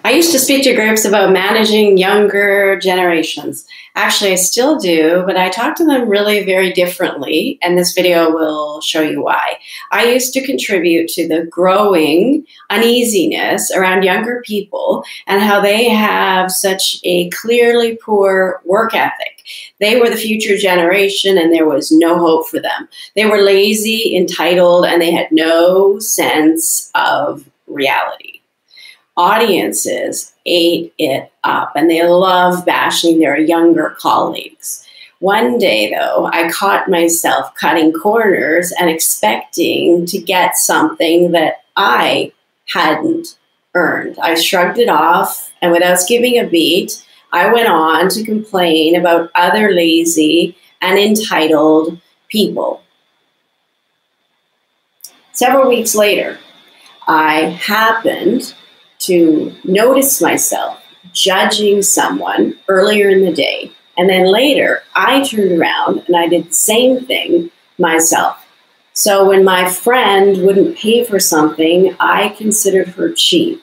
I used to speak to groups about managing younger generations. Actually, I still do, but I talk to them really very differently, and this video will show you why. I used to contribute to the growing uneasiness around younger people and how they have such a clearly poor work ethic. They were the future generation, and there was no hope for them. They were lazy, entitled, and they had no sense of reality. Audiences ate it up, and they love bashing their younger colleagues. One day, though, I caught myself cutting corners and expecting to get something that I hadn't earned. I shrugged it off, and without skipping a beat, I went on to complain about other lazy and entitled people. Several weeks later, I happened to notice myself judging someone earlier in the day. And then later, I turned around and I did the same thing myself. So when my friend wouldn't pay for something, I considered her cheap.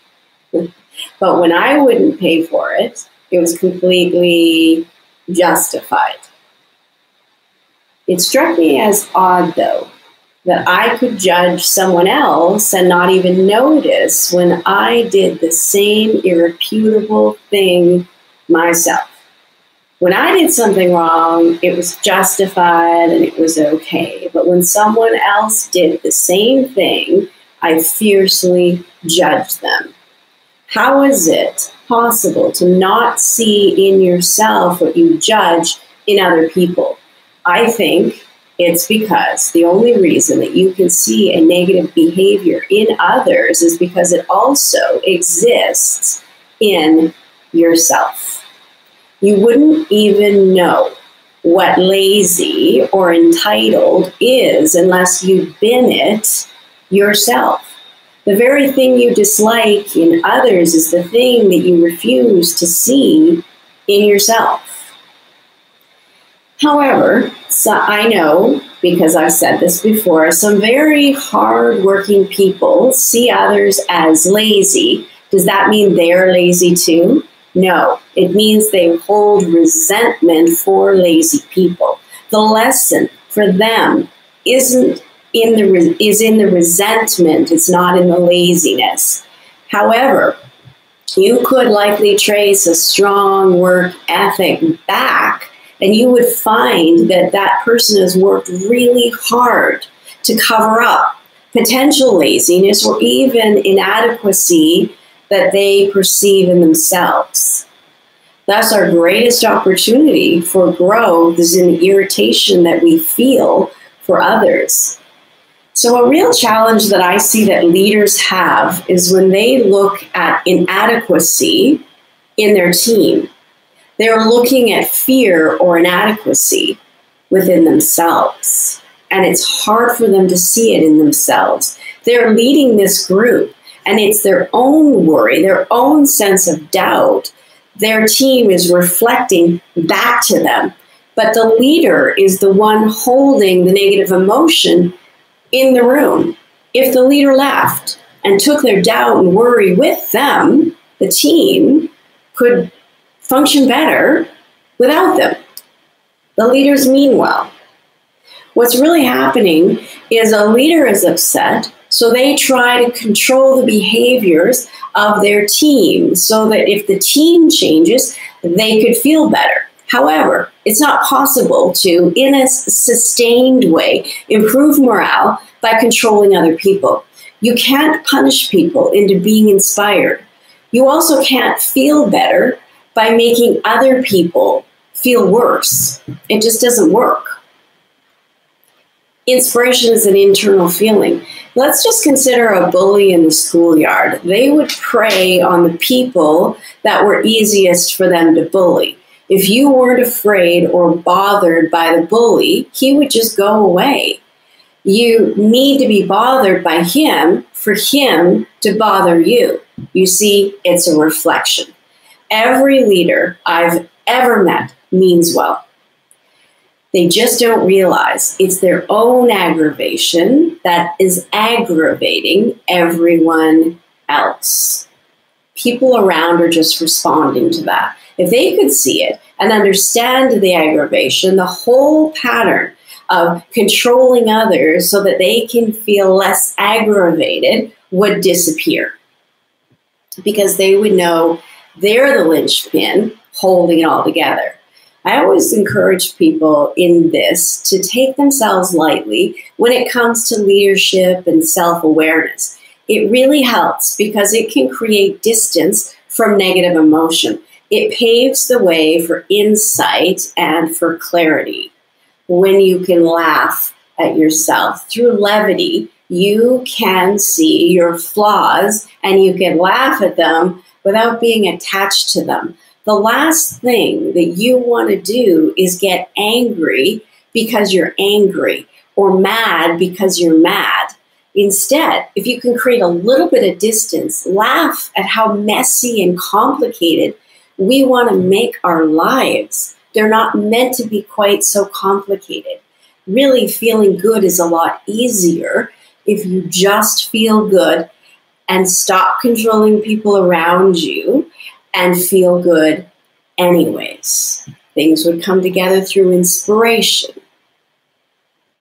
But when I wouldn't pay for it, it was completely justified. It struck me as odd, though, that I could judge someone else and not even notice when I did the same irreputable thing myself. When I did something wrong, it was justified and it was okay. But when someone else did the same thing, I fiercely judged them. How is it possible to not see in yourself what you judge in other people? I think it's because the only reason that you can see a negative behavior in others is because it also exists in yourself. You wouldn't even know what lazy or entitled is unless you've been it yourself. The very thing you dislike in others is the thing that you refuse to see in yourself. However, so I know, because I've said this before, some very hard-working people see others as lazy. Does that mean they're lazy too? No, it means they hold resentment for lazy people. The lesson for them is in the resentment. It's not in the laziness. However, you could likely trace a strong work ethic back, and you would find that that person has worked really hard to cover up potential laziness or even inadequacy that they perceive in themselves. Thus, our greatest opportunity for growth is in the irritation that we feel for others. So a real challenge that I see that leaders have is when they look at inadequacy in their team. They're looking at fear or inadequacy within themselves, and it's hard for them to see it in themselves. They're leading this group, and it's their own worry, their own sense of doubt. Their team is reflecting back to them, but the leader is the one holding the negative emotion in the room. If the leader left and took their doubt and worry with them, the team could function better without them. The leaders mean well. What's really happening is a leader is upset, so they try to control the behaviors of their team so that if the team changes, they could feel better. However, it's not possible to, in a sustained way, improve morale by controlling other people. You can't punish people into being inspired. You also can't feel better by making other people feel worse. It just doesn't work. Inspiration is an internal feeling. Let's just consider a bully in the schoolyard. They would prey on the people that were easiest for them to bully. If you weren't afraid or bothered by the bully, he would just go away. You need to be bothered by him for him to bother you. You see, it's a reflection. Every leader I've ever met means well. They just don't realize it's their own aggravation that is aggravating everyone else. people around are just responding to that. If they could see it and understand the aggravation, the whole pattern of controlling others so that they can feel less aggravated would disappear, because they would know they're the linchpin holding it all together. I always encourage people in this to take themselves lightly when it comes to leadership and self-awareness. It really helps because it can create distance from negative emotion. It paves the way for insight and for clarity. When you can laugh at yourself through levity, you can see your flaws and you can laugh at them without being attached to them. The last thing that you want to do is get angry because you're angry or mad because you're mad. Instead, if you can create a little bit of distance, laugh at how messy and complicated we want to make our lives. They're not meant to be quite so complicated. Really, feeling good is a lot easier if you just feel good and stop controlling people around you and feel good anyways. Things would come together through inspiration.